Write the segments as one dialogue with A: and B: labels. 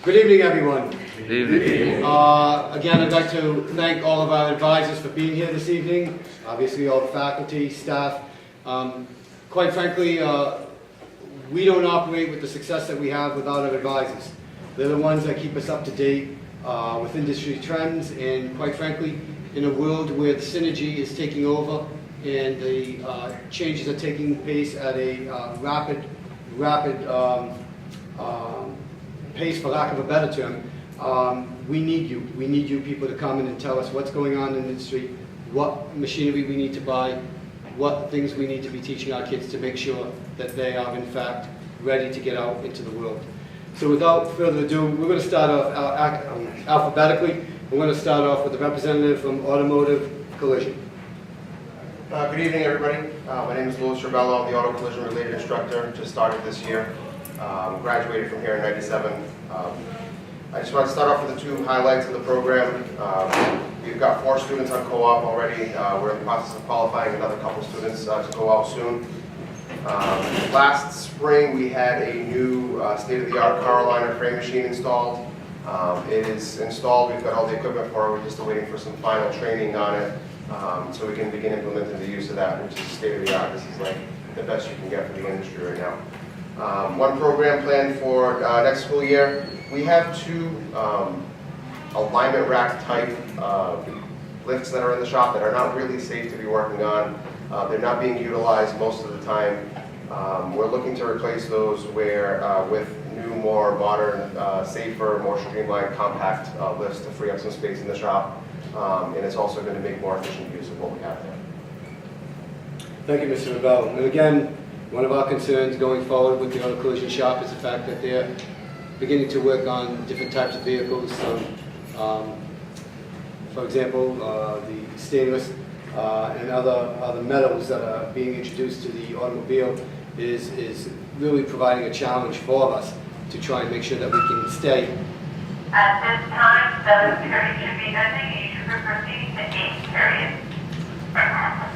A: Good evening, everyone.
B: Good evening.
A: Again, I'd like to thank all of our advisors for being here this evening, obviously all the faculty, staff. Quite frankly, we don't operate with the success that we have without our advisors. They're the ones that keep us up to date with industry trends, and quite frankly, in a world where the synergy is taking over and the changes are taking place at a rapid pace, for lack of a better term, we need you. We need you people to come in and tell us what's going on in the industry, what machinery we need to buy, what things we need to be teaching our kids to make sure that they are in fact ready to get out into the world. So without further ado, we're going to start off alphabetically. We're going to start off with the representative from Automotive Collision.
C: Good evening, everybody. My name is Louis Rebello. I'm the auto collision related instructor. Just started this year. Graduated from here in '97. I just want to start off with the two highlights of the program. We've got 4 students on co-op already. We're in the process of qualifying another couple students to go out soon. Last spring we had a new state-of-the-art car aligner frame machine installed. It is installed. We've got all the equipment for it. We're just waiting for some final training on it so we can begin implementing the use of that, which is state-of-the-art. This is like the best you can get for the industry right now. One program planned for next school year. We have 2 alignment rack type lifts that are in the shop that are not really safe to be working on. They're not being utilized most of the time. We're looking to replace those with new, more modern, safer, more streamlined, compact lifts to free up some space in the shop. And it's also going to make more efficient use of what we have there.
A: Thank you, Mr. Rebello. And again, one of our concerns going forward with the auto collision shop is the fact that they're beginning to work on different types of vehicles. For example, the stainless and other metals that are being introduced to the automobile is really providing a challenge for us to try and make sure that we can stay.
D: At this time, the period should be ending. You should proceed to 8th period.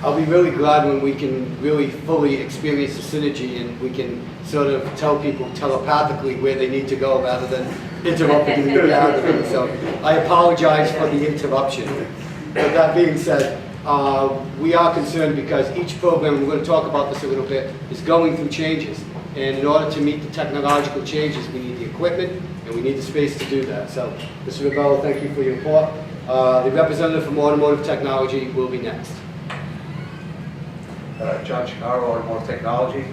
A: I'll be really glad when we can really fully experience the synergy and we can sort of tell people telepathically where they need to go rather than interrupting the gathering. So I apologize for the interruption. But that being said, we are concerned because each program, we're going to talk about this a little bit, is going through changes. And in order to meet the technological changes, we need the equipment and we need the space to do that. So, Mr. Rebello, thank you for your report. The representative from Automotive Technology will be next.
E: John Chicago, Automotive Technology.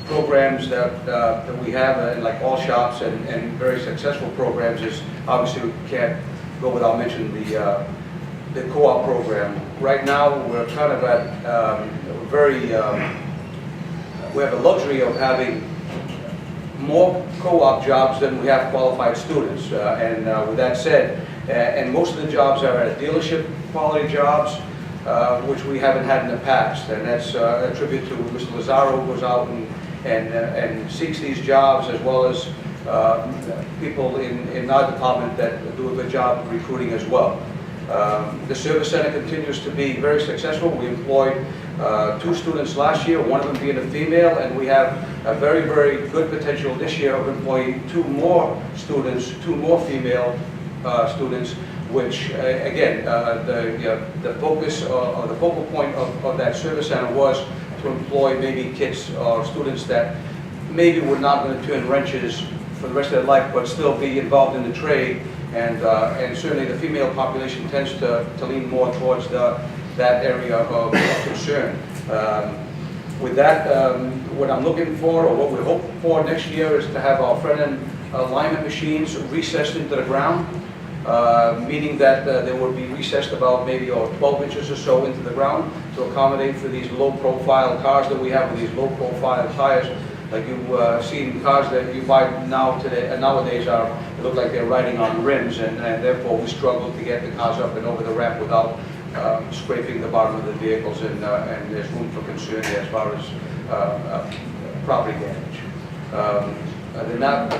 E: Programs that we have, and like all shops and very successful programs, is obviously we can't go without mentioning the co-op program. Right now we're kind of at we have the luxury of having more co-op jobs than we have qualified students. With that said, and most of the jobs are at a dealership quality jobs, which we haven't had in the past, and that's a tribute to Mr. Lazaro, who goes out and seeks these jobs, as well as people in our department that do a good job recruiting as well. The service center continues to be very successful. We employed 2 students last year, one of them being a female, and we have a very, very good potential this year of employing 2 more students, 2 more female students, which again, the focus or the focal point of that service center was to employ maybe kids or students that maybe were not going to turn wrenches for the rest of their life, but still be involved in the trade. And certainly the female population tends to lean more towards that area of concern. With that, what I'm looking for, or what we hope for next year, is to have our front-end alignment machines recessed into the ground, meaning that they will be recessed about maybe 12 inches or so into the ground to accommodate for these low-profile cars that we have with these low-profile tires. Like you've seen cars that you buy nowadays look like they're riding on rims, and therefore we struggle to get the cars up and over the ramp without scraping the bottom of the vehicles, and there's room for concern there as far as property damage. Other than that,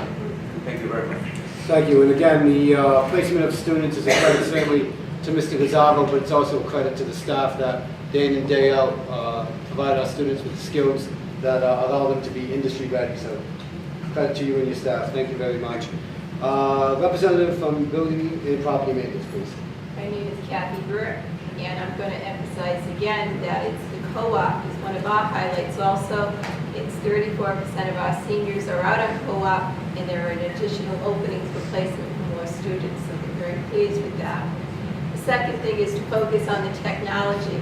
E: thank you very much.
A: Thank you. And again, the placement of students is a credit certainly to Mr. Gonzalo, but it's also a credit to the staff that day in and day out provide our students with the skills that allow them to be industry ready. So credit to you and your staff. Thank you very much. Representative from Building and Property Maintenance, please.
B: My name is Kathy Burke, and I'm going to emphasize again that it's the co-op is one of our highlights also. It's 34% of our seniors are out on co-op, and there are additional openings for placement for more students, so we're very pleased with that. The second thing is to focus on the technology.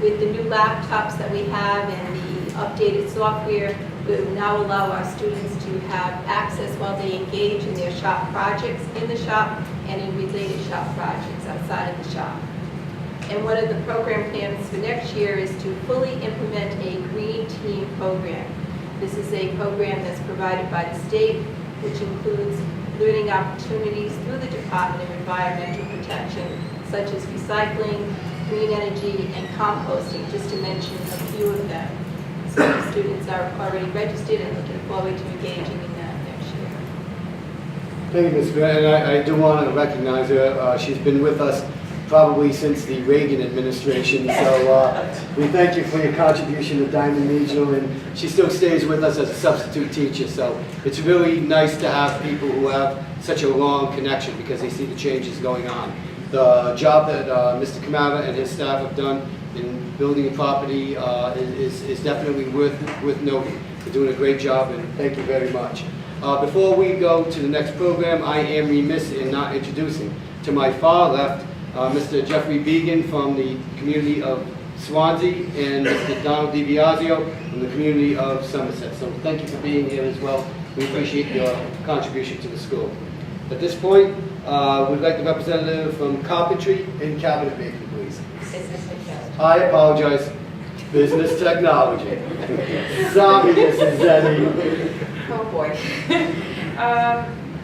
B: With the new laptops that we have and the updated software, we will now allow our students to have access while they engage in their shop projects in the shop and in related shop projects outside of the shop. And one of the program plans for next year is to fully implement a green team program. This is a program that's provided by the state, which includes learning opportunities through the Department of Environmental Protection, such as recycling, green energy, and composting, just to mention a few of them. So the students are already registered and looking forward to engaging in that next year.
A: Thank you, Ms. Grant, and I do want to recognize her. She's been with us probably since the Reagan administration, so we thank you for your contribution to Diman Regional, and she still stays with us as a substitute teacher, so it's really nice to have people who have such a long connection because they see the changes going on. The job that Mr. Kamara and his staff have done in building a property is definitely worth noting. They're doing a great job, and thank you very much. Before we go to the next program, I am remiss in not introducing to my far left Mr. Jeffrey Began from the community of Swansea and Mr. Donald DiBiasio from the community of Somerset. So thank you for being here as well. We appreciate your contribution to the school. At this point, we'd like the representative from Carpentry and Cabinet Making, please.
B: Business technology.
A: I apologize. Business technology. Sorry, Mrs. Zenny.
F: Oh, boy.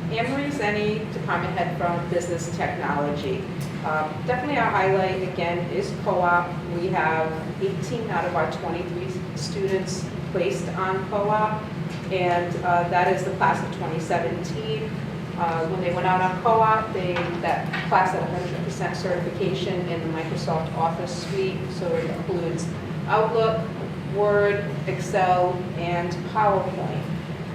F: Anne-Marie Zenny, Department Head from Business Technology. Definitely our highlight, again, is co-op. We have 18 out of our 23 students placed on co-op, and that is the class of 2017. When they went out on co-op, that class had 100% certification in the Microsoft Office suite, so it includes Outlook, Word, Excel, and PowerPoint.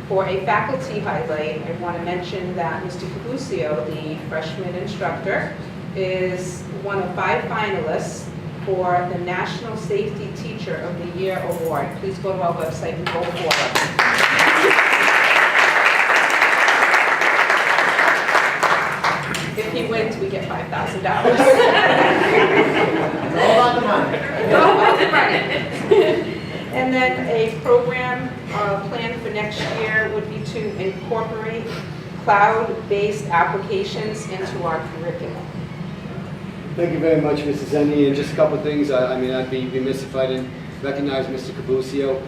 F: For a faculty highlight, I want to mention that Mr. Cabusio, the freshman instructor, is one of 5 finalists for the National Safety Teacher of the Year Award. Please go to our website and vote for it. If he wins, we get $5,000.
A: All about the money.
F: All about the money. And then a program plan for next year would be to incorporate cloud-based applications into our curriculum.
A: Thank you very much, Mrs. Zenny. And just a couple of things. I mean, I'd be remiss if I didn't recognize Mr. Cabusio.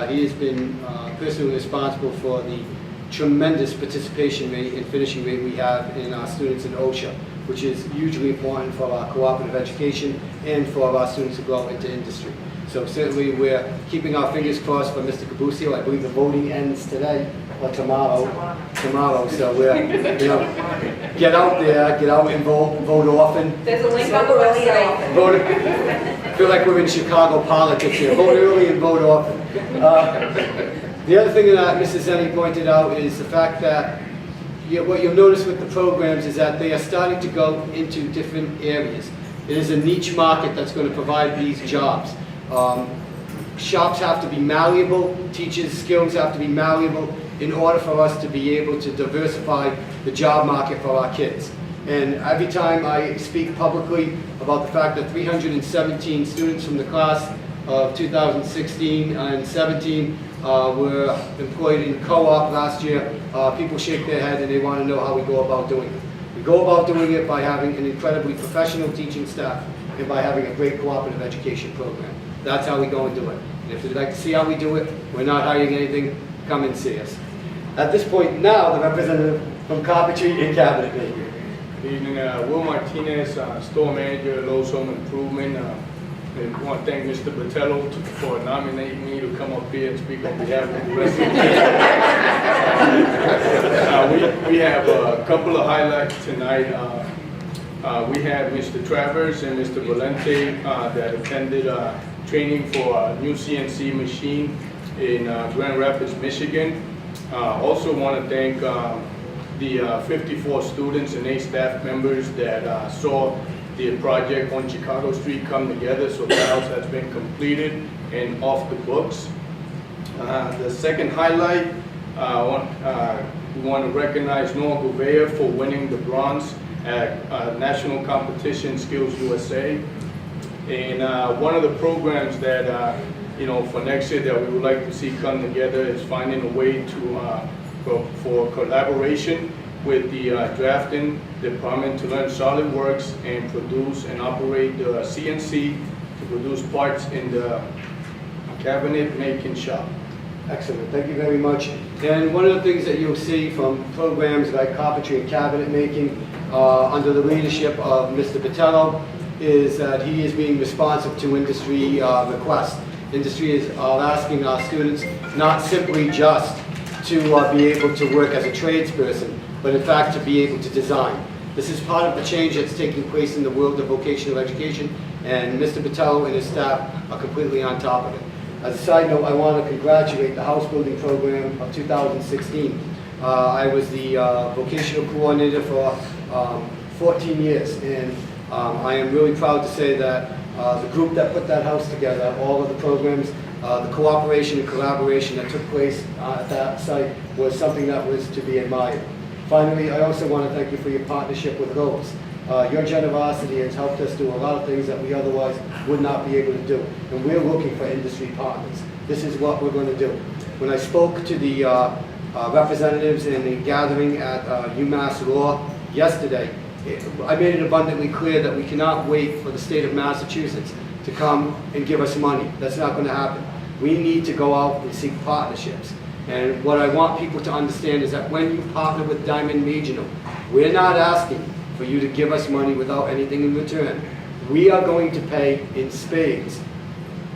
A: He has been personally responsible for the tremendous participation rate and finishing rate we have in our students in OSHA, which is hugely important for our cooperative education and for our students to go into industry. So certainly we're keeping our fingers crossed for Mr. Cabusio. I believe the voting ends today or tomorrow. So we're, get out there, get out and vote often.
F: There's a link on the website.
A: Vote, I feel like we're in Chicago politics here. Vote early and vote often. The other thing that Mrs. Zenny pointed out is the fact that what you'll notice with the programs is that they are starting to go into different areas. It is a niche market that's going to provide these jobs. Shops have to be malleable, teachers' skills have to be malleable in order for us to be able to diversify the job market for our kids. And every time I speak publicly about the fact that 317 students from the class of 2016 and 17 were employed in co-op last year, people shake their head and they want to know how we go about doing it. We go about doing it by having an incredibly professional teaching staff and by having a great cooperative education program. That's how we go and do it. And if you'd like to see how we do it, we're not hiding anything, come and see us. At this point now, the representative from Carpentry and Cabinet Making.
G: Good evening, Will Martinez, Store Manager, Lowe's Home Improvement. I want to thank Mr. Botello for nominating me to come up here and speak on behalf of the rest of the team. We have a couple of highlights tonight. We have Mr. Travers and Mr. Valente that attended training for a new CNC machine in Grand Rapids, Michigan. Also want to thank the 54 students and 8 staff members that saw the project on Chicago Street come together. So the house has been completed and off the books. The second highlight, we want to recognize Noah Gouveia for winning the bronze at National Competition Skills USA. And one of the programs that, for next year that we would like to see come together is finding a way to, for collaboration with the drafting department to learn SolidWorks and produce and operate the CNC to produce parts in the cabinet making shop.
A: Excellent, thank you very much. And one of the things that you'll see from programs like carpentry and cabinet making under the leadership of Mr. Botello is that he is being responsive to industry requests. Industry is asking our students not simply just to be able to work as a tradesperson, but in fact to be able to design. This is part of the change that's taking place in the world of vocational education, and Mr. Botello and his staff are completely on top of it. As a side note, I want to congratulate the house building program of 2016. I was the vocational coordinator for 14 years, and I am really proud to say that the group that put that house together, all of the programs, the cooperation and collaboration that took place at that site was something that was to be admired. Finally, I also want to thank you for your partnership with Lowe's. Your generosity has helped us do a lot of things that we otherwise would not be able to do. And we're looking for industry partners. This is what we're going to do. When I spoke to the representatives in the gathering at UMass Law yesterday, I made it abundantly clear that we cannot wait for the state of Massachusetts to come and give us money. That's not going to happen. We need to go out and seek partnerships. And what I want people to understand is that when you partner with Diman Regional, we're not asking for you to give us money without anything in return. We are going to pay in spades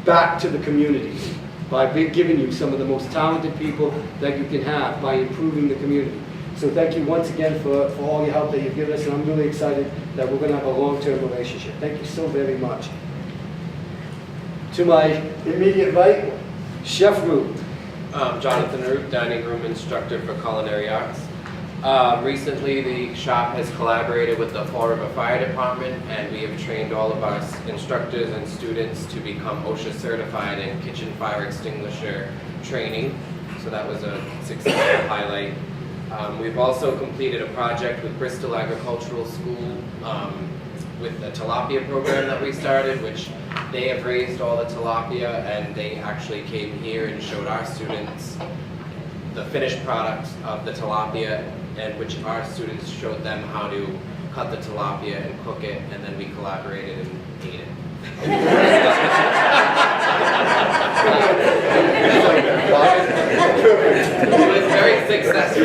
A: back to the communities by giving you some of the most talented people that you can have by improving the community. So thank you once again for all your help that you've given us, and I'm really excited that we're going to have a long-term relationship. Thank you so very much. To my immediate right, Chef Root.
H: Jonathan Root, dining room instructor for culinary arts. Recently, the shop has collaborated with the Fall River Fire Department, and we have trained all of our instructors and students to become OSHA certified in kitchen fire extinguisher training. So that was a successful highlight. We've also completed a project with Bristol Agricultural School with the tilapia program that we started, which they have raised all the tilapia, and they actually came here and showed our students the finished product of the tilapia, and which our students showed them how to cut the tilapia and cook it, and then we collaborated and ate it. It was very successful.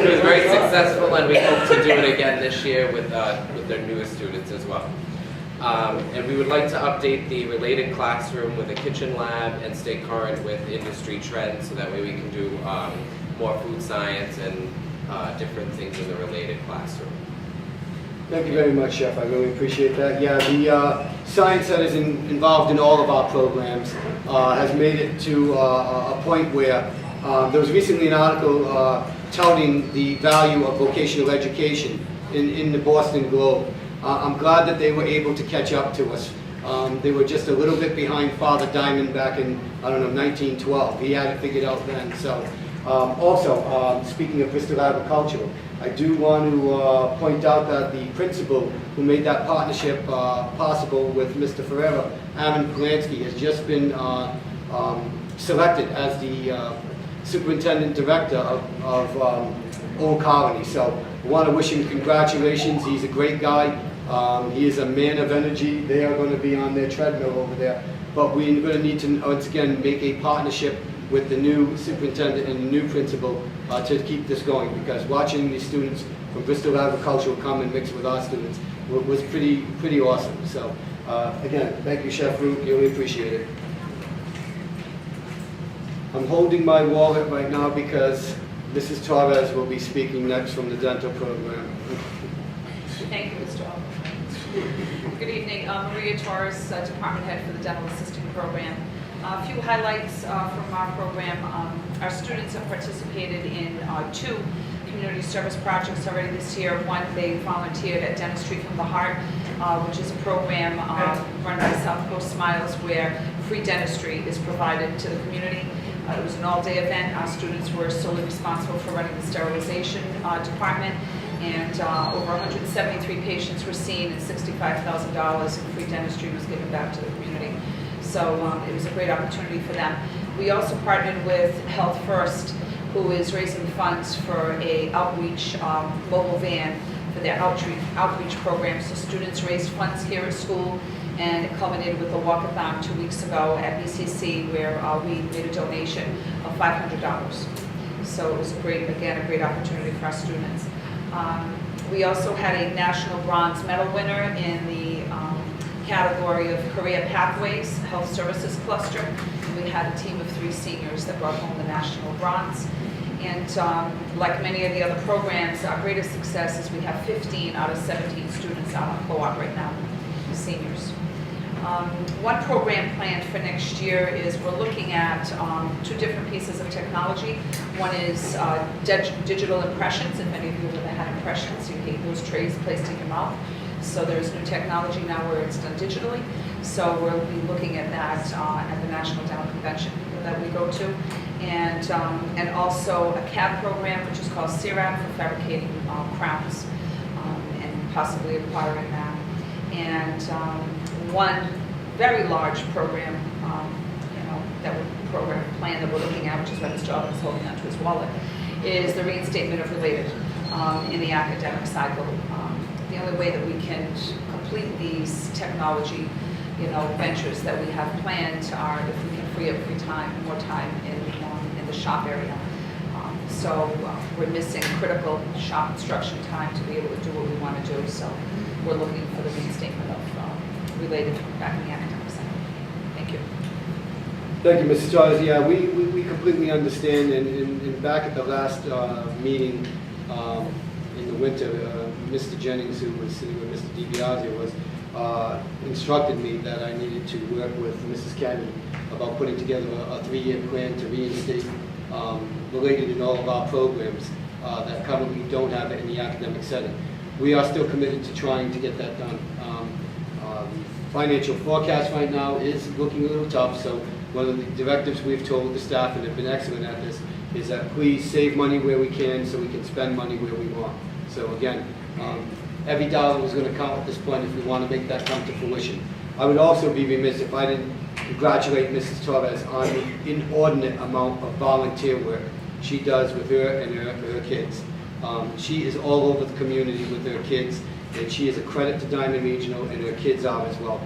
H: It was very successful, and we hope to do it again this year with their newest students as well. And we would like to update the related classroom with a kitchen lab and stay current with industry trends, so that way we can do more food science and different things in the related classroom.
A: Thank you very much, Chef. I really appreciate that. Yeah, the science that is involved in all of our programs has made it to a point where there was recently an article touting the value of vocational education in the Boston Globe. I'm glad that they were able to catch up to us. They were just a little bit behind Father Diman back in, 1912. He had it figured out then. So, also, speaking of Bristol Agricultural, I do want to point out that the principal who made that partnership possible with Mr. Ferreira, Aaron Polanski, has just been selected as the superintendent director of Old Colony. So I want to wish him congratulations. He's a great guy. He is a man of energy. They are going to be on their treadmill over there. But we're going to need to, once again, make a partnership with the new superintendent and the new principal to keep this going, because watching these students from Bristol Agricultural come and mix with our students was pretty awesome. So again, thank you, Chef Root. Really appreciate it. I'm holding my wallet right now because Mrs. Torres will be speaking next from the dental program.
I: Thank you, Mr. Allen. Good evening. Maria Torres, Department Head for the Dental Assisting Program. A few highlights from our program. Our students have participated in 2 community service projects already this year. One, they volunteered at Dentistry from the Heart, which is a program run by South Coast Smiles where free dentistry is provided to the community. It was an all-day event. Our students were solely responsible for running the sterilization department, and over 173 patients were seen, and $65,000 in free dentistry was given back to the community. So it was a great opportunity for them. We also partnered with Health First, who is raising funds for a outreach mobile van for their outreach program. So students raised funds here at school, and it culminated with a walkathon 2 weeks ago at BCC where we made a donation of $500. So it was a great opportunity for our students. We also had a national bronze medal winner in the category of career pathways, health services cluster. And we had a team of 3 seniors that brought home the national bronze. And like many of the other programs, our greatest success is we have 15 out of 17 students out on co-op right now, seniors. One program planned for next year is we're looking at 2 different pieces of technology. One is digital impressions, and many of you have ever had impressions. You hate those trays placed in your mouth. So there's new technology now where it's done digitally. So we'll be looking at that at the National Dental Convention that we go to. And also a CAD program, which is called CRAP for fabricating crowns, and possibly acquiring that. And one very large program, program plan that we're looking at, which is what Mr. Alvin is holding onto his wallet, is the reinstatement of related in the academic cycle. The only way that we can complete these technology, ventures that we have planned are if we can free up more time in the shop area. So we're missing critical shop instruction time to be able to do what we want to do. So we're looking for the reinstatement of related back in the academic center. Thank you.
A: Thank you, Mrs. Charles. Yeah, we completely understand, and back at the last meeting in the winter, Mr. Jennings, who was sitting with Mr. DiBiasio, was instructed me that I needed to work with Mrs. Kenny about putting together a 3-year plan to reinstate related in all of our programs that currently don't have it in the academic setting. We are still committed to trying to get that done. The financial forecast right now is looking a little tough, so one of the directives we've told the staff, and have been excellent at this, is that please save money where we can so we can spend money where we want. So again, every dollar is going to count at this point if we want to make that come to fruition. I would also be remiss if I didn't congratulate Mrs. Torres on the inordinate amount of volunteer work she does with her and her kids. She is all over the community with her kids, and she is a credit to Diman Regional, and her kids are as well.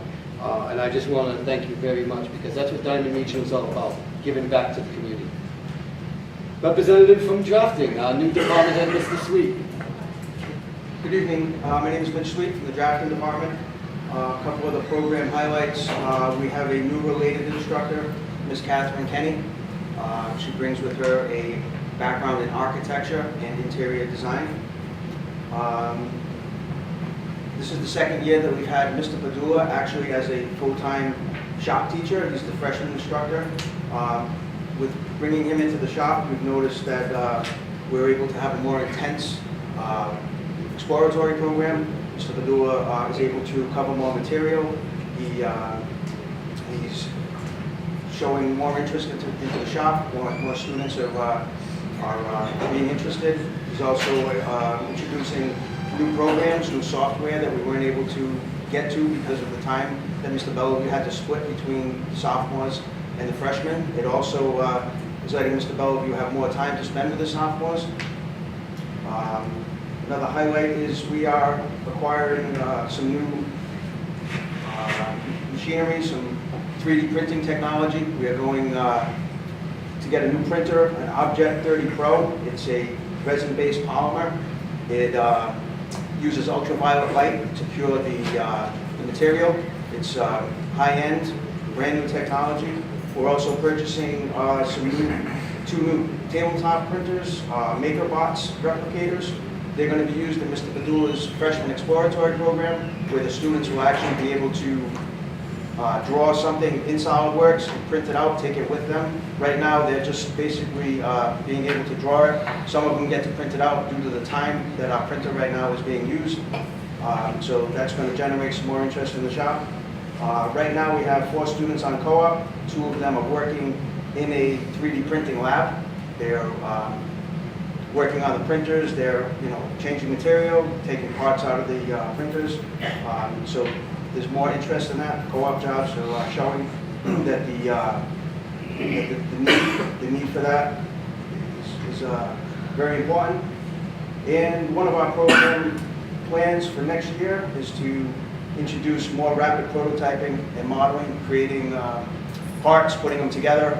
A: And I just want to thank you very much, because that's what Diman Regional is all about, giving back to the community. Representative from drafting, our new department head, Mr. Sweet.
J: Good evening. My name is Mitch Sweet from the drafting department. A couple of the program highlights. We have a new related instructor, Ms. Catherine Kenny. She brings with her a background in architecture and interior design. This is the second year that we've had Mr. Padula actually as a full-time shop teacher. He's the freshman instructor. With bringing him into the shop, we've noticed that we're able to have a more intense exploratory program. Mr. Padula is able to cover more material. He's showing more interest into the shop. More students are being interested. He's also introducing new programs, new software that we weren't able to get to because of the time that Mr. Bellevue had to split between sophomores and the freshmen. It also is letting Mr. Bellevue have more time to spend with the sophomores. Another highlight is we are acquiring some new machinery, some 3D printing technology. We are going to get a new printer, an Object 30 Pro. It's a resin-based polymer. It uses ultraviolet light to cure the material. It's high-end, brand new technology. We're also purchasing two new tabletop printers, MakerBots replicators. They're going to be used in Mr. Padula's freshman exploratory program, where the students will actually be able to draw something in SolidWorks and print it out, take it with them. Right now, they're just basically being able to draw it. Some of them get to print it out due to the time that our printer right now is being used. So that's going to generate some more interest in the shop. Right now, we have 4 students on co-op. 2 of them are working in a 3D printing lab. They're working on the printers. They're, changing material, taking parts out of the printers. So there's more interest in that. Co-op jobs are showing that the need for that is very important. And one of our program plans for next year is to introduce more rapid prototyping and modeling, creating parts, putting them together,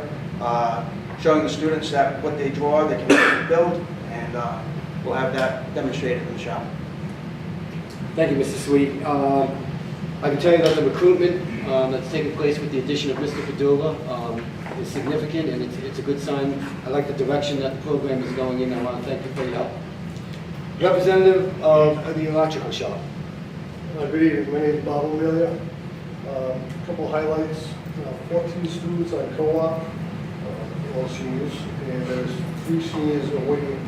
J: showing the students that what they draw, they can actually build, and we'll have that demonstrated in the shop.
A: Thank you, Mr. Sweet. I can tell you that the recruitment that's taking place with the addition of Mr. Padula is significant, and it's a good sign. I like the direction that the program is going in. I want to thank you for your help. Representative of the electrical shop.
K: Good evening, my name is Bob Amelia. A couple highlights, 14 students on co-op, all seniors, and there's 3 seniors awaiting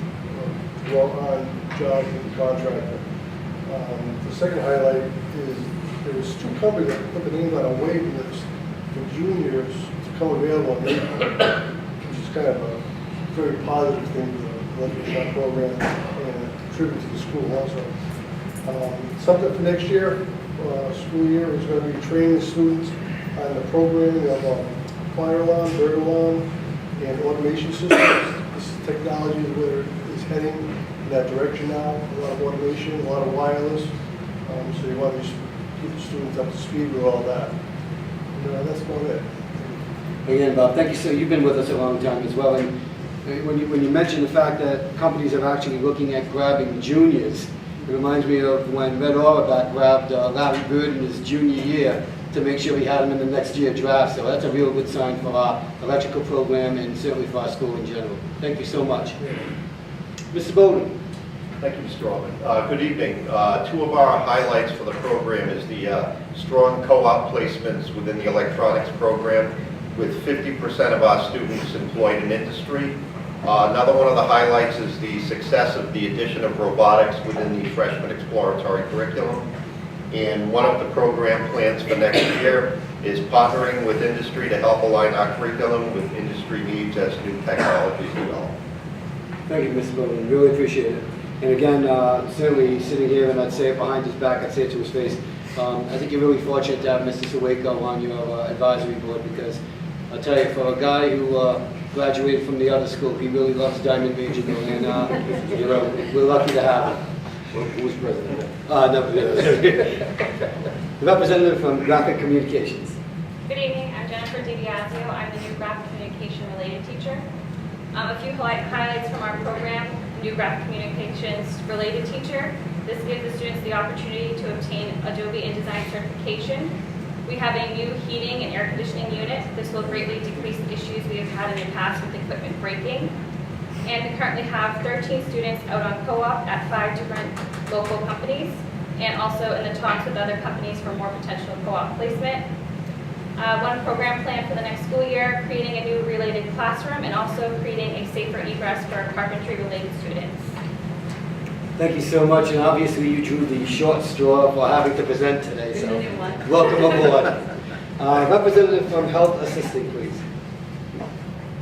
K: to go on job with the contractor. The second highlight is there's 2 companies that put the names on a waiting list for juniors to come available in April, which is kind of a very positive thing for the electrical shop program and a tribute to the school also. Something for next year, school year, is going to be training students on the programming of fire alarm, burglar alarm, and automation systems. This technology is where it is heading in that direction now. A lot of automation, a lot of wireless. So you want to just keep the students up to speed with all that. And that's about it.
A: Again, Bob, thank you. So you've been with us a long time as well. And when you mention the fact that companies are actually looking at grabbing juniors, it reminds me of when Red Auerbach grabbed Larry Bird in his junior year to make sure he had him in the next year draft. So that's a real good sign for our electrical program and certainly for our school in general. Thank you so much. Mr. Bowden.
L: Thank you, Mr. Alderman. Good evening. 2 of our highlights for the program is the strong co-op placements within the electronics program, with 50% of our students employed in industry. Another one of the highlights is the success of the addition of robotics within the freshman exploratory curriculum. And one of the program plans for next year is partnering with industry to help align our curriculum with industry needs as new technologies develop.
A: Thank you, Mr. Bowden. Really appreciate it. And again, certainly sitting here, and I'd say it behind his back, I'd say it to his face, I think you're really fortunate to have Mr. Sawayko on your advisory board, because I'll tell you, for a guy who graduated from the other school, he really loves Diamond Regional, and we're lucky to have him.
L: Who's president?
A: No, the representative from Graphic Communications.
M: Good evening, I'm Jennifer DiBiasio. I'm the new graphic communication related teacher. A few highlights from our program: new graphic communications related teacher. This gives the students the opportunity to obtain Adobe InDesign certification. We have a new heating and air conditioning unit. This will greatly decrease the issues we have had in the past with equipment breaking. And we currently have 13 students out on co-op at 5 different local companies, and also in the talks with other companies for more potential co-op placement. One program plan for the next school year, creating a new related classroom, and also creating a safer egress for carpentry related students.
A: Thank you so much, and obviously you drew the short straw for having to present today, so welcome aboard. Representative from Health Assisting, please.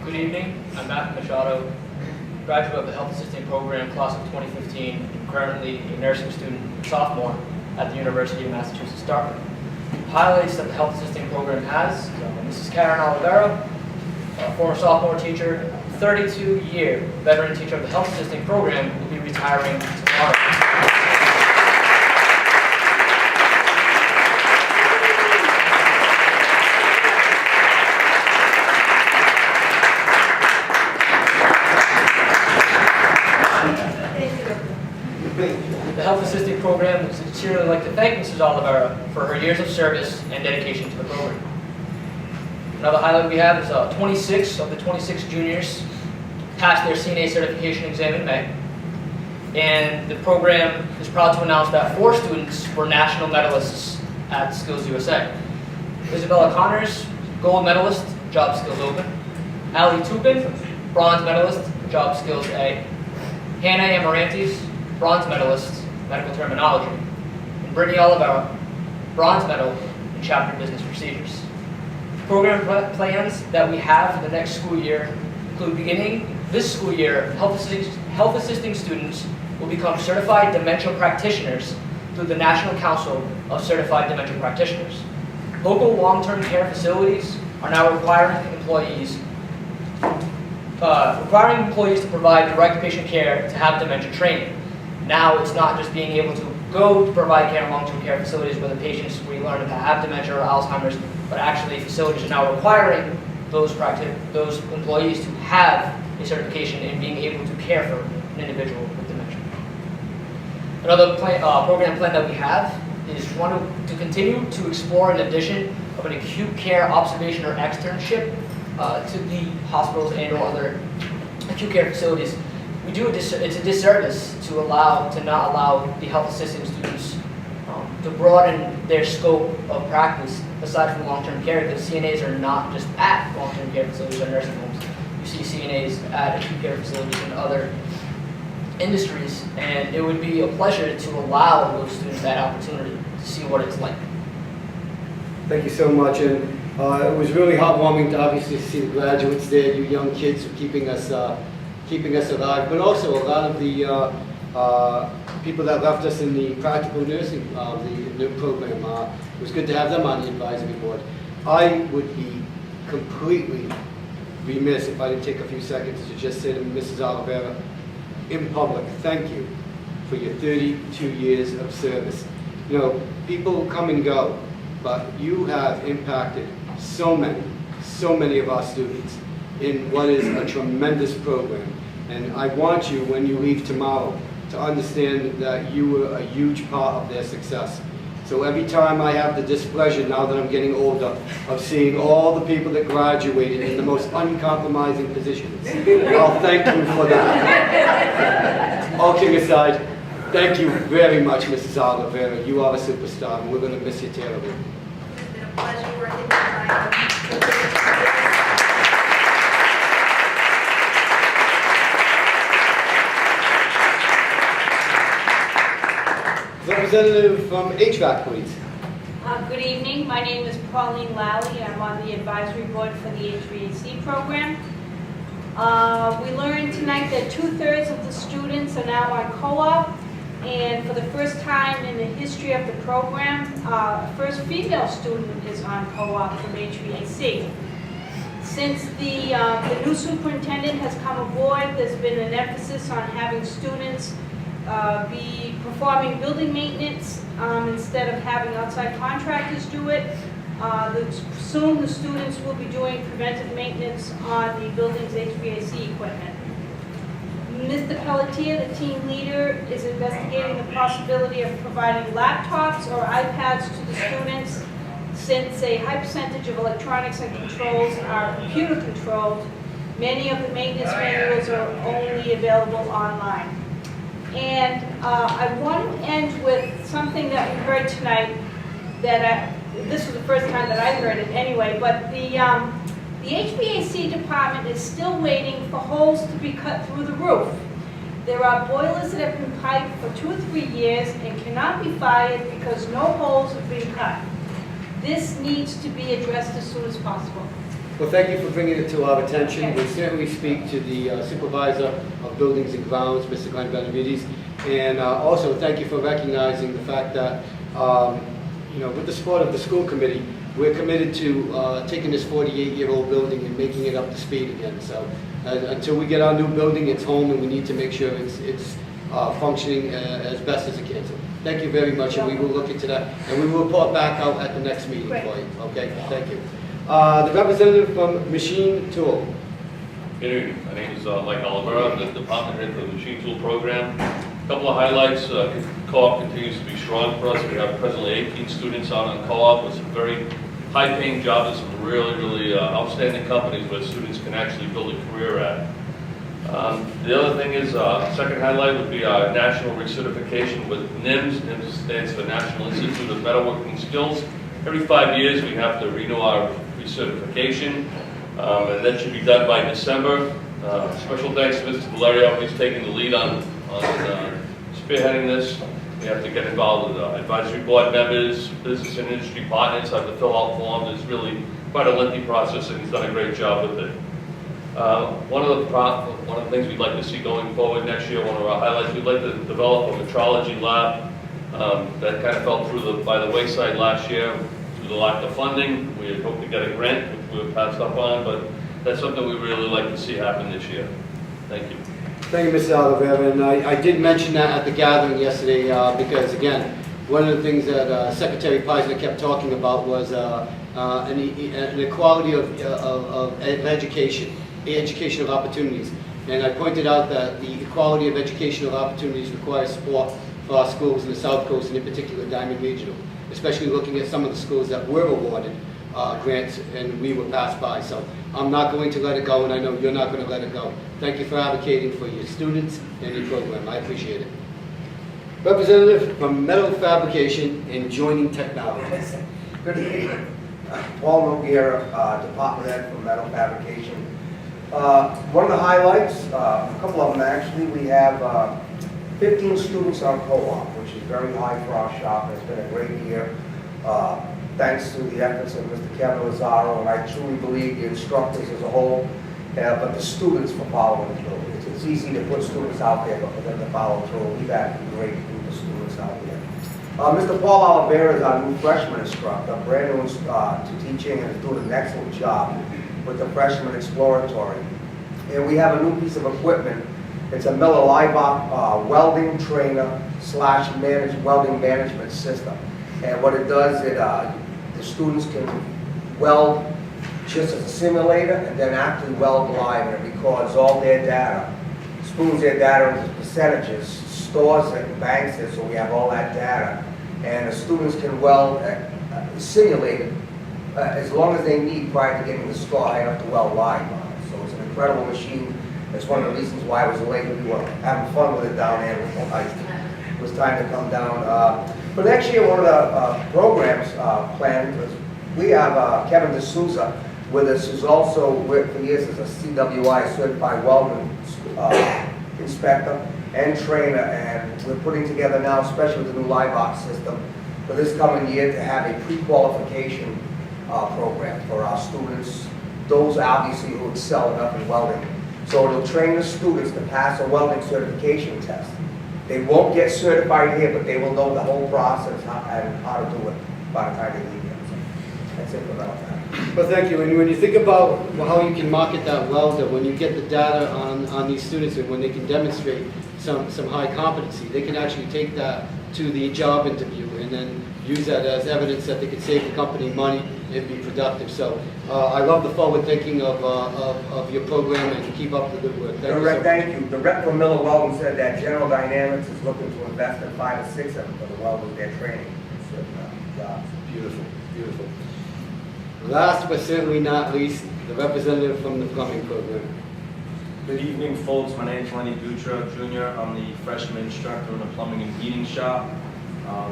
N: Good evening, I'm Matt Machado, graduate of the Health Assisting Program, class of 2015, currently a nursing student, sophomore at the University of Massachusetts, Dartmouth. Highlights that the Health Assisting Program has: Mrs. Karen Olivera, a former sophomore teacher, 32-year veteran teacher of the Health Assisting Program, will be retiring tomorrow. The Health Assisting Program would sincerely like to thank Mrs. Olivera for her years of service and dedication to the program. Another highlight we have is 26 of the 26 juniors passed their CNA certification exam in May. And the program is proud to announce that 4 students were national medalists at Skills USA. Isabella Connors, gold medalist, job skills open. Ali Tupin, bronze medalist, job skills A. Hannah Amarantes, bronze medalist, medical terminology. And Brittany Oliveira, bronze medal in chapter business procedures. Program plans that we have for the next school year include beginning this school year, health assisting students will become certified dementia practitioners through the National Council of Certified Dementia Practitioners. Local long-term care facilities are now requiring employees to provide direct patient care to have dementia training. Now it's not just being able to go to provide care in long-term care facilities where the patients we learn to have dementia or Alzheimer's, but actually facilities are now requiring those employees to have a certification in being able to care for an individual with dementia. Another program plan that we have is to continue to explore an addition of an acute care observation or externship to the hospitals and or other acute care facilities. It's a disservice to not allow the health assisting students to broaden their scope of practice aside from long-term care, because CNAs are not just at long-term care facilities or nursing homes. You see CNAs at acute care facilities and other industries, and it would be a pleasure to allow those students that opportunity to see what it's like.
A: Thank you so much, and it was really heartwarming to obviously see the graduates there, you young kids, for keeping us alive, but also a lot of the people that left us in the practical nursing the program. It was good to have them on the advisory board. I would be completely remiss if I didn't take a few seconds to just say to Mrs. Oliveira, in public, thank you for your 32 years of service. You know, people come and go, but you have impacted so many of our students in what is a tremendous program. And I want you, when you leave tomorrow, to understand that you were a huge part of their success. So every time I have the displeasure, now that I'm getting older, of seeing all the people that graduated in the most uncompromising positions, I'll thank you for that. All kidding aside, thank you very much, Mrs. Oliveira. You are a superstar, and we're going to miss you terribly.
B: It's been a pleasure working with you.
A: Representative from HVAC, please.
O: Good evening. My name is Pauline Lally. I'm on the advisory board for the HVAC program. We learned tonight that 2/3 of the students are now on co-op, and for the first time in the history of the program, first female student is on co-op from HVAC. Since the new superintendent has come aboard, there's been an emphasis on having students be performing building maintenance instead of having outside contractors do it. Soon the students will be doing preventive maintenance on the building's HVAC equipment. Mr. Pelletier, the team leader, is investigating the possibility of providing laptops or iPads to the students, since a high percentage of electronics and controls are computer controlled. Many of the maintenance manuals are only available online. And I want to end with something that we heard tonight that this was the first time that I heard it anyway, but the HVAC department is still waiting for holes to be cut through the roof. There are boilers that have been piped for 2 or 3 years and cannot be fired because no holes have been cut. This needs to be addressed as soon as possible.
A: Well, thank you for bringing it to our attention. We certainly speak to the supervisor of buildings and grounds, Mr. Glenn Benavides, and also thank you for recognizing the fact that, you know, with the support of the school committee, we're committed to taking this 48-year-old building and making it up to speed again. So until we get our new building, it's home, and we need to make sure it's functioning as best as it can. So thank you very much, and we will look into that, and we will report back out at the next meeting for you. Okay, thank you. The representative from Machine Tool.
P: Good evening. My name is Mike Oliveira. I'm the department head for the Machine Tool program. A couple of highlights. Co-op continues to be strong for us. We have presently 18 students out on co-op with some very high-paying jobs and some really outstanding companies where students can actually build a career at. The other thing is, second highlight would be our national recertification with NIMS. NIMS stands for National Institute of Metalworking Skills. every 5 years we have to renew our recertification, and that should be done by December. Special thanks to Mr. Valerio, he's taking the lead on spearheading this. We have to get involved with advisory board members, business and industry partners, have to fill out forms. It's really quite a lengthy process, and he's done a great job with it. One of the things we'd like to see going forward next year, one of our highlights, we'd like to develop a metrology lab. That kind of fell by the wayside last year through the lack of funding. We had hoped to get a grant, which we were passed up on, but that's something we'd really like to see happen this year. Thank you.
A: Thank you, Mr. Oliveira, and I did mention that at the gathering yesterday because, again, one of the things that Secretary Peisner kept talking about was an equality of education, the education of opportunities. And I pointed out that the equality of educational opportunities requires support for our schools in the South Coast, and in particular Diamond Regional, especially looking at some of the schools that were awarded grants and we were passed by. So I'm not going to let it go, and I know you're not going to let it go. Thank you for advocating for your students and your program. I appreciate it. Representative from Metal Fabrication and Joining Technologies.
Q: Good evening. Paul Noguera, Department Head for Metal Fabrication. One of the highlights, a couple of them actually, we have 15 students on co-op, which is very high for our shop. It's been a great year. Thanks to the efforts of Mr. Kevin Lazaro, and I truly believe the instructors as a whole, but the students for following through. It's easy to put students out there, but for them to follow through, we've had a great group of students out there. Mr. Paul Oliveira is our new freshman instructor, brand new to teaching, and is doing an excellent job with the freshman exploratory. And we have a new piece of equipment. It's a Miller Leibach welding trainer / welding management system. And what it does, the students can weld just as a simulator and then actually weld live, and it records all their data, spoons their data into percentages, stores it and banks it, so we have all that data. And the students can weld, simulate it, as long as they need prior to getting the score high enough to weld live on it. So it's an incredible machine. It's one of the reasons why I was late. We were having fun with it down there. It was time to come down. But next year, one of the programs planned was we have Kevin D'Souza with us, who's also worked for years as a CWI certified welding inspector and trainer, and we're putting together now, especially with the new Leibach system, for this coming year to have a pre-qualification program for our students, those obviously who excel enough in welding. So it'll train the students to pass a welding certification test. They won't get certified here, but they will know the whole process and how to do it by the time they leave here. So that's it about that.
A: Well, thank you. And when you think about how you can market that welder, when you get the data on these students and when they can demonstrate some high competency, they can actually take that to the job interview and then use that as evidence that they could save the company money and be productive. So I love the forward thinking of your program, and keep up the good work.
Q: Thank you. The rep from Miller Welding said that General Dynamics is looking to invest in 5 or 6 of them for the welders they're training. Jobs.
A: Beautiful, beautiful. Last but certainly not least, the representative from the plumbing program.
R: Good evening, folks. My name is Lenny Dutra, Jr. I'm the freshman instructor in the plumbing and heating shop.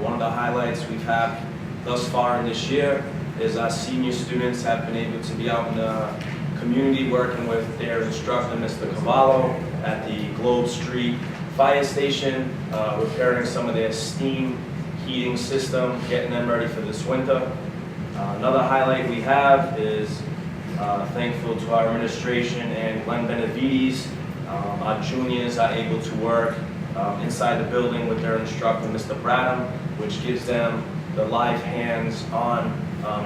R: One of the highlights we've had thus far in this year is our senior students have been able to be out in the community working with their instructor, Mr. Cavallo, at the Globe Street Fire Station, repairing some of their steam heating system, getting them ready for this winter. Another highlight we have is thankful to our administration and Glenn Benavides. Our juniors are able to work inside the building with their instructor, Mr. Bradham, which gives them the live hands-on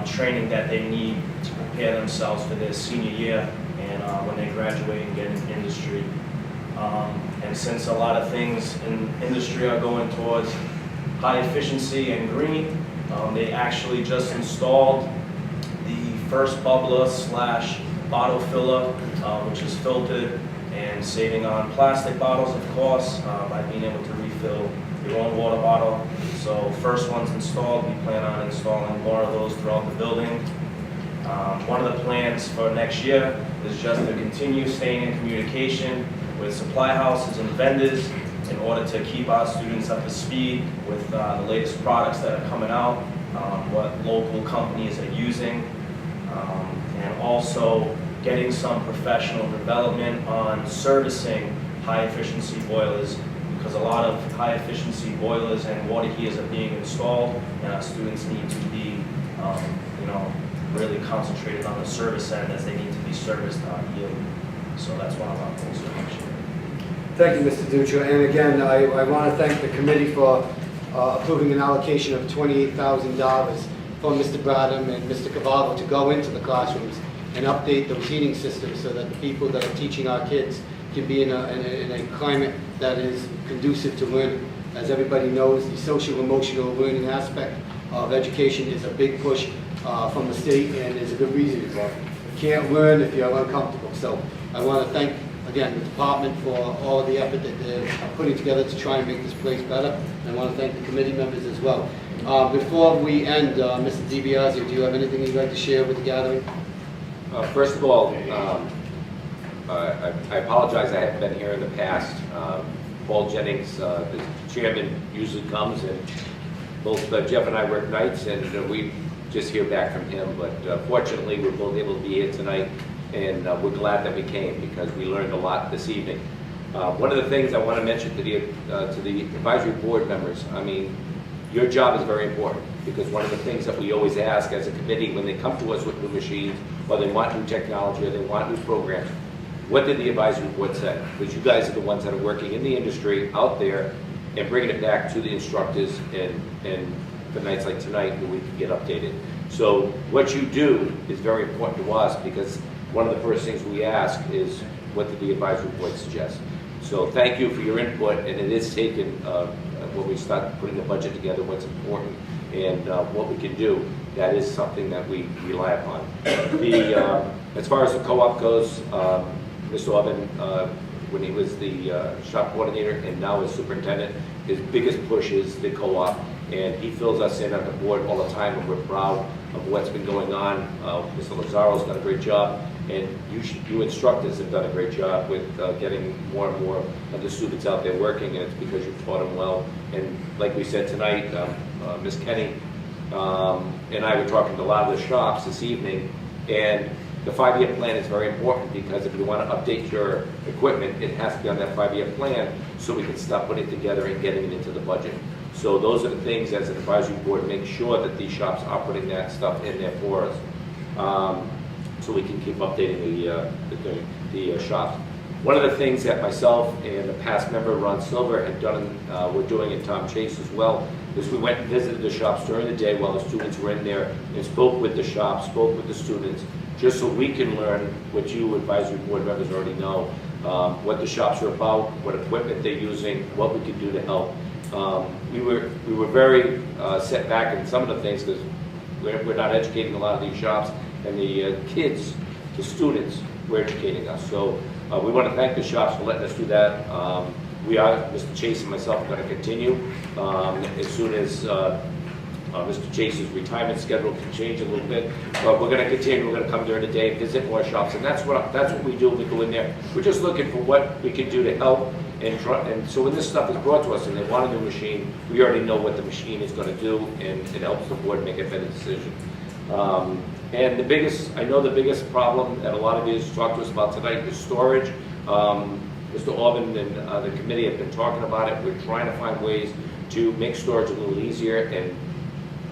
R: training that they need to prepare themselves for their senior year and when they graduate and get into industry. And since a lot of things in industry are going towards high efficiency and green, they actually just installed the first bubbler / bottle filler, which is filtered and saving on plastic bottles, of course, by being able to refill your own water bottle. So first one's installed. We plan on installing more of those throughout the building. One of the plans for next year is just to continue staying in communication with supply houses and vendors in order to keep our students up to speed with the latest products that are coming out. what local companies are using, and also getting some professional development on servicing high-efficiency boilers, because a lot of high-efficiency boilers and water heaters are being installed, and our students need to be, really concentrated on the service end, as they need to be serviced yearly. So that's one of our goals for next year.
A: Thank you, Mr. Dutra. And again, I want to thank the committee for approving an allocation of $28,000 for Mr. Bradham and Mr. Cavallo to go into the classrooms and update those heating systems so that the people that are teaching our kids can be in a climate that is conducive to learning. As everybody knows, the social emotional learning aspect of education is a big push from the state, and there's a good reason for it. You can't learn if you're uncomfortable. So I want to thank, again, the department for all of the effort that they're putting together to try and make this place better. And I want to thank the committee members as well. Before we end, Mr. DiBiasio, do you have anything you'd like to share with the gathering?
S: First of all, I apologize I haven't been here in the past. Paul Jennings, the chairman, usually comes, and both Jeff and I work nights, and we just hear back from him. But fortunately, we're both able to be here tonight, and we're glad that we came because we learned a lot this evening. One of the things I want to mention to the advisory board members, I mean, your job is very important, because one of the things that we always ask as a committee when they come to us with new machines, or they want new technology, or they want new programs, what did the advisory board say? Because you guys are the ones that are working in the industry out there and bringing it back to the instructors, and for nights like tonight where we can get updated. So what you do is very important to us, because one of the first things we ask is, what did the advisory board suggest? So thank you for your input, and it is taken when we start putting the budget together, what's important and what we can do. That is something that we rely upon. As far as the co-op goes, Mr. Orban, when he was the shop coordinator and now as superintendent, his biggest push is the co-op, and he fills us in on the board all the time, and we're proud of what's been going on. Mr. Lazzaro's done a great job, and you instructors have done a great job with getting more and more of the students out there working, and it's because you've taught them well. And like we said tonight, Ms. Kenny and I were talking to a lot of the shops this evening, and the 5-year plan is very important, because if you want to update your equipment, it has to be on that 5-year plan so we can start putting it together and getting it into the budget. So those are the things as an advisory board, make sure that these shops are putting that stuff in there for us, so we can keep updating the shops. One of the things that myself and the past member Ron Silver had done, we're doing at Tom Chase as well, is we went and visited the shops during the day while the students were in there and spoke with the shops, spoke with the students, just so we can learn what you advisory board members already know, what the shops are about, what equipment they're using, what we can do to help. We were very set back in some of the things, because we're not educating a lot of these shops, and the kids, the students, were educating us. So we want to thank the shops for letting us do that. We are, Mr. Chase and myself, are going to continue as soon as Mr. Chase's retirement schedule can change a little bit, but we're going to continue. We're going to come during the day, visit more shops, and that's what we do. We go in there. We're just looking for what we can do to help, and so when this stuff is brought to us and they want a new machine, we already know what the machine is going to do, and it helps the board make a better decision. And I know the biggest problem that a lot of you have talked to us about tonight is storage. Mr. Orban and the committee have been talking about it. We're trying to find ways to make storage a little easier and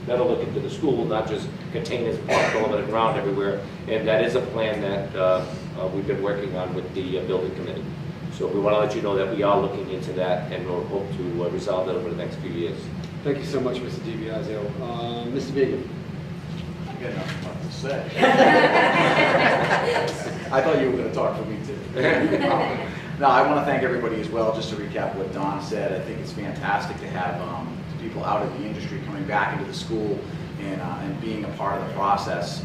S: better look into the school, not just containers parked all over the ground everywhere. And that is a plan that we've been working on with the building committee. So we want to let you know that we are looking into that, and we'll hope to resolve that over the next few years.
A: Thank you so much, Mr. DiBiasio. Mr. Began.
T: I got nothing to say. I thought you were going to talk for me too. No, I want to thank everybody as well. Just to recap what Don said, I think it's fantastic to have people out of the industry coming back into the school and being a part of the process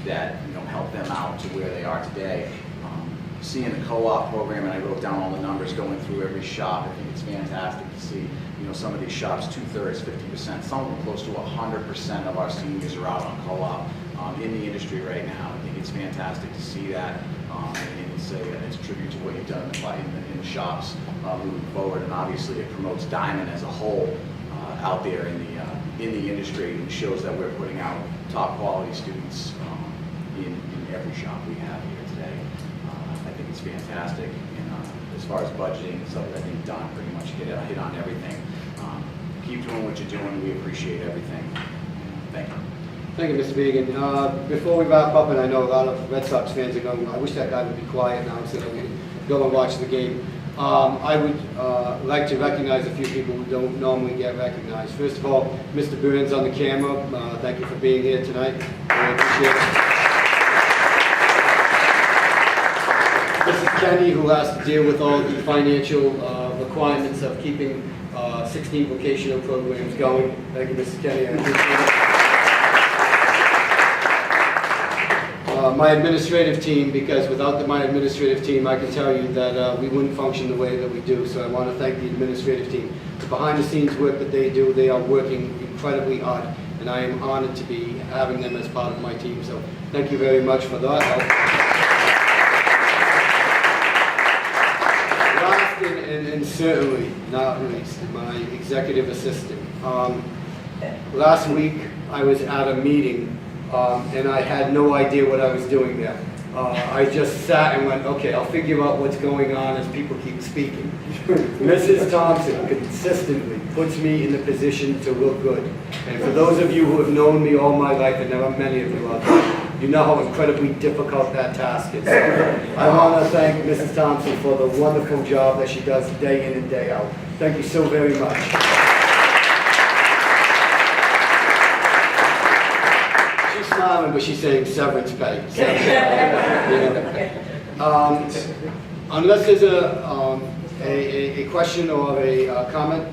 T: that help them out to where they are today. Seeing the co-op program, and I wrote down all the numbers going through every shop. I think it's fantastic to see some of these shops, 2/3, 50%, some of them close to 100% of our seniors are out on co-op in the industry right now. I think it's fantastic to see that, and it's a tribute to what you've done in the shops moving forward, and obviously it promotes Diman as a whole out there in in the industry, and shows that we're putting out top quality students in every shop we have here today. I think it's fantastic. And as far as budgeting and stuff, I think Don pretty much hit on everything. Keep doing what you're doing. We appreciate everything. Thank you.
A: Thank you, Mr. Began. Before we wrap up, and I know a lot of Red Sox fans are going, I wish that guy would be quiet now so that we can go and watch the game. I would like to recognize a few people who don't normally get recognized. First of all, Mr. Burns on the camera, thank you for being here tonight. I appreciate it. Mrs. Kenny, who has to deal with all the financial requirements of keeping 16 vocational programs going. Thank you, Mrs. Kenny. I appreciate it. My administrative team, because without my administrative team, I can tell you that we wouldn't function the way that we do. So I want to thank the administrative team. The behind-the-scenes work that they do, they are working incredibly hard, and I am honored to be having them as part of my team. So thank you very much for that. Last and certainly not least, my executive assistant. Last week, I was at a meeting and I had no idea what I was doing there. I just sat and went, okay, I'll figure out what's going on as people keep speaking. Mrs. Thompson consistently puts me in the position to look good. And for those of you who have known me all my life, and there are many of you out there, you know how incredibly difficult that task is. I want to thank Mrs. Thompson for the wonderful job that she does day in and day out. Thank you so very much. Smiling, but she's saying severance pay. Unless there's a question or a comment.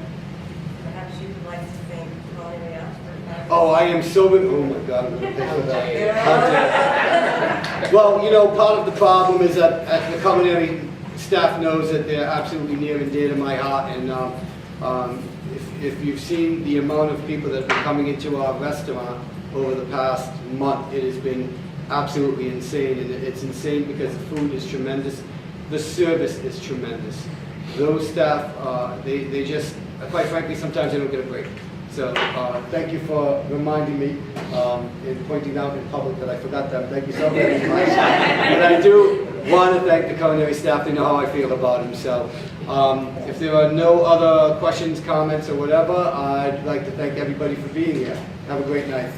U: Perhaps you would like to thank Culinary Arts for that.
A: Oh, I am so, oh my God, I'm going to pay for that. Well, you know, part of the problem is that the culinary staff knows that they're absolutely near and dear to my heart, and if you've seen the amount of people that have been coming into our restaurant over the past month, it has been absolutely insane, and it's insane because the food is tremendous, the service is tremendous. Those staff, they just, quite frankly, sometimes they don't get a break. So thank you for reminding me and pointing out in public that I forgot them. Thank you so very much. And I do want to thank the culinary staff. They know how I feel about them. So if there are no other questions, comments, or whatever, I'd like to thank everybody for being here. Have a great night.